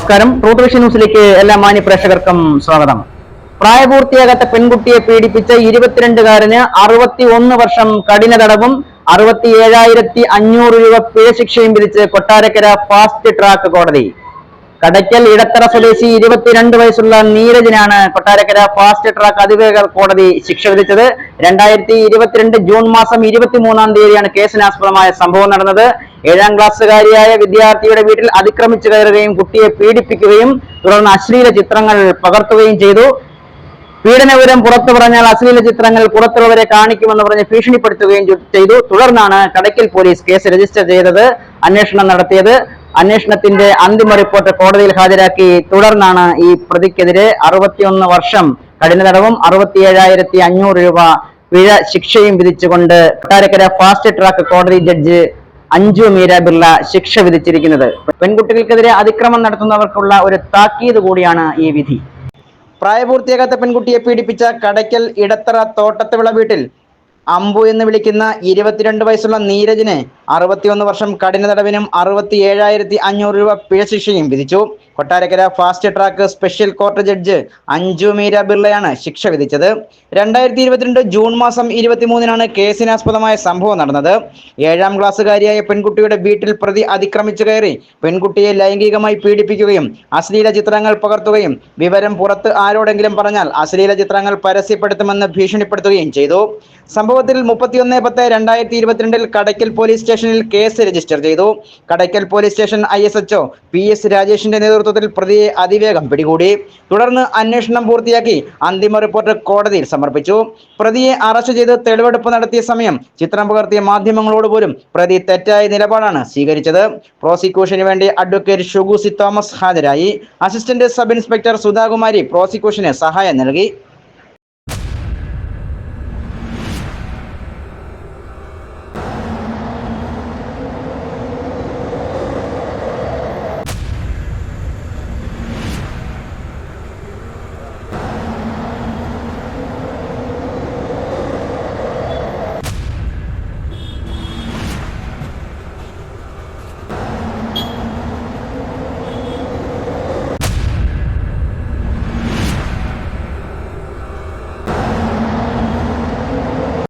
നമസ്കാരം. Truth vision ന്യൂസിലേക്ക് എല്ലാ മാന്യ പ്രേക്ഷകർക്കും സ്വാഗതം. പ്രായപൂർത്തിയാകാത്ത പെൺകുട്ടിയെ പീഡിപ്പിച്ച 22-കാരന് 61 വർഷം കഠിന തടവും 67,500 രൂപ പിഴ ശിക്ഷയും വിധിച്ച് കൊട്ടാരക്കര ഫാസ്റ്റ് ട്രാക്ക് കോടതി. കടയ്ക്കൽ ഇടത്തറ സ്വദേശി 22 വയസ്സുള്ള നീരജിനാണ് കൊട്ടാരക്കര ഫാസ്റ്റ് ട്രാക്ക് അതിവേഗ കോടതി ശിക്ഷ വിധിച്ചത്. 2022 ജൂൺ മാസം 23-ാം തീയതിയാണ് കേസിനാസ്പദമായ സംഭവം നടന്നത്. 7ാം ക്ലാസ്സുകാരിയായ വിദ്യാർത്ഥിയുടെ വീട്ടിൽ അതിക്രമിച്ചു കയറുകയും കുട്ടിയെ പീഡിപ്പിക്കുകയും തുടർന്ന് അശ്ലീല ചിത്രങ്ങൾ പകർത്തുകയും ചെയ്തു. പീഡന വിവരം പുറത്തു പറഞ്ഞാൽ അശ്ലീല ചിത്രങ്ങൾ പുറത്തുള്ളവരെ കാണിക്കുമെന്ന് പറഞ്ഞ് ഭീഷണിപ്പെടുത്തുകയും ചെയ്തു. തുടർന്നാണ് കടയ്ക്കൽ പോലീസ് കേസ് രജിസ്റ്റർ ചെയ്തത്, അന്വേഷണം നടത്തിയത്. അന്വേഷണത്തിന്റെ അന്തിമ റിപ്പോർട്ട് കോടതിയിൽ ഹാജരാക്കി. തുടർന്നാണ് ഈ പ്രതിക്കെതിരെ 61 വർഷം കഠിന തടവും 67,500 രൂപ പിഴ ശിക്ഷയും വിധിച്ചുകൊണ്ട് കൊട്ടാരക്കര ഫാസ്റ്റ് ട്രാക്ക് കോടതി ജഡ്ജ് അഞ്ജു മീര ബിർള ശിക്ഷ വിധിച്ചിരിക്കുന്നത്. പെൺകുട്ടികൾക്കെതിരെ അതിക്രമം നടത്തുന്നവർക്കുള്ള ഒരു താക്കീത് കൂടിയാണ് ഈ വിധി. പ്രായപൂർത്തിയാകാത്ത പെൺകുട്ടിയെ പീഡിപ്പിച്ച കടയ്ക്കൽ ഇടത്തറ തോട്ടത്തുവിള വീട്ടിൽ അമ്പു എന്ന് വിളിക്കുന്ന 22 വയസ്സുള്ള നീരജിന് 61 വർഷം കഠിന തടവിനും 67,500 രൂപ പിഴ ശിക്ഷയും വിധിച്ചു. Kottarakkara fast track special court judge Anju Meera ബിർളയാണ് ശിക്ഷ വിധിച്ചത്. 2022 ജൂൺ മാസം 23-നാണ് കേസിനാസ്പദമായ സംഭവം നടന്നത്. 7ാം ക്ലാസ്സുകാരിയായ പെൺകുട്ടിയുടെ വീട്ടിൽ പ്രതി അതിക്രമിച്ചു കയറി പെൺകുട്ടിയെ ലൈംഗികമായി പീഡിപ്പിക്കുകയും അശ്ലീല ചിത്രങ്ങൾ പകർത്തുകയും വിവരം പുറത്ത് ആരോടെങ്കിലും പറഞ്ഞാൽ അശ്ലീല ചിത്രങ്ങൾ പരസ്യപ്പെടുത്തുമെന്ന് ഭീഷണിപ്പെടുത്തുകയും ചെയ്തു. സംഭവത്തിൽ 31/10/2022 കടയ്ക്കൽ പോലീസ് സ്റ്റേഷനിൽ കേസ് രജിസ്റ്റർ ചെയ്തു. Kadakkal police station ISHO PS രാജേഷിന്റെ നേതൃത്വത്തിൽ പ്രതിയെ അതിവേഗം പിടികൂടി. തുടർന്ന് അന്വേഷണം പൂർത്തിയാക്കി അന്തിമ റിപ്പോർട്ട് കോടതിയിൽ സമർപ്പിച്ചു. പ്രതിയെ അറസ്റ്റ് ചെയ്ത് തെളിവെടുപ്പ് നടത്തിയ സമയം ചിത്രം പകർത്തിയ മാധ്യമങ്ങളോട് പോലും പ്രതി തെറ്റായ നിലപാടാണ് സ്വീകരിച്ചത്. പ്രോസിക്യൂഷന് വേണ്ടി അഡ്വക്കേറ്റ് ഷുഗു സി തോമസ് ഹാജരായി. അസിസ്റ്റന്റ് സബ് ഇൻസ്പെക്ടർ സുധാകുമാരി പ്രോസിക്യൂഷന് സഹായം നൽകി.